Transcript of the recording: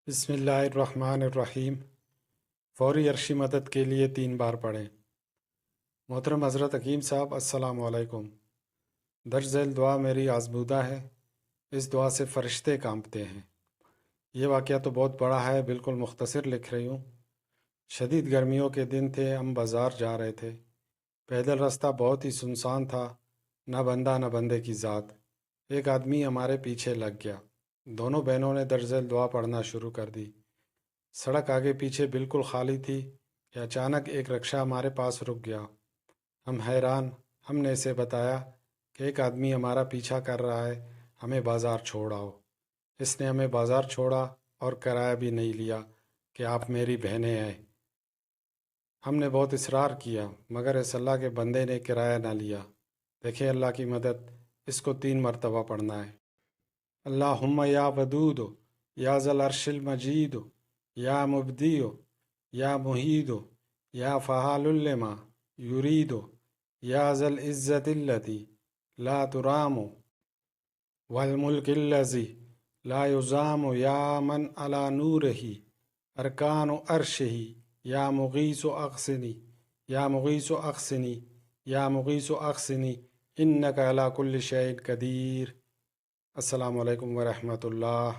بسم اللہ الرحمن الرحیم۔ فوری عرشی مدد کے لیے 3 بار پڑھیں۔ محترم حضرت حکیم صاحب، السلام علیکم۔ درج ذیل دعا میری آزمودہ ہے، اس دعا سے فرشتے کانپتے ہیں۔ یہ واقعہ تو بہت بڑا ہے، بالکل مختصر لکھ رہی ہوں۔ شدید گرمیوں کے دن تھے، ہم بازار جا رہے تھے۔ پیدل راستہ بہت ہی سنسان تھا، نہ بندہ نہ بندے کی ذات۔ ایک آدمی ہمارے پیچھے لگ گیا۔ دونوں بہنوں نے درج ذیل دعا پڑھنا شروع کر دی۔ سڑک آگے پیچھے بالکل خالی تھی کہ اچانک ایک رکشہ ہمارے پاس رک گیا۔ ہم حیران، ہم نے اسے بتایا کہ ایک آدمی ہمارا پیچھا کر رہا ہے، ہمیں بازار چھوڑ آؤ۔ اس نے ہمیں بازار چھوڑا اور کرایہ بھی نہیں لیا کہ آپ میری بہنیں ہیں۔ ہم نے بہت اصرار کیا مگر اس اللہ کے بندے نے کرایہ نہ لیا۔ دیکھیں اللہ کی مدد، اس کو 3 مرتبہ پڑھنا ہے۔ اللہم یا ودود یا ذا العرش المجید یا مبدی یا محید یا فعال لما یرید یا ذا العزت الذی لا ترام والملک الذی لا یزام یا من علی نورہ ارکان عرشہ یا مغیث اغثنی یا مغیث اغثنی یا مغیث اغثنی انک علی کل شیء قدیر۔ السلام علیکم ورحمۃ اللہ۔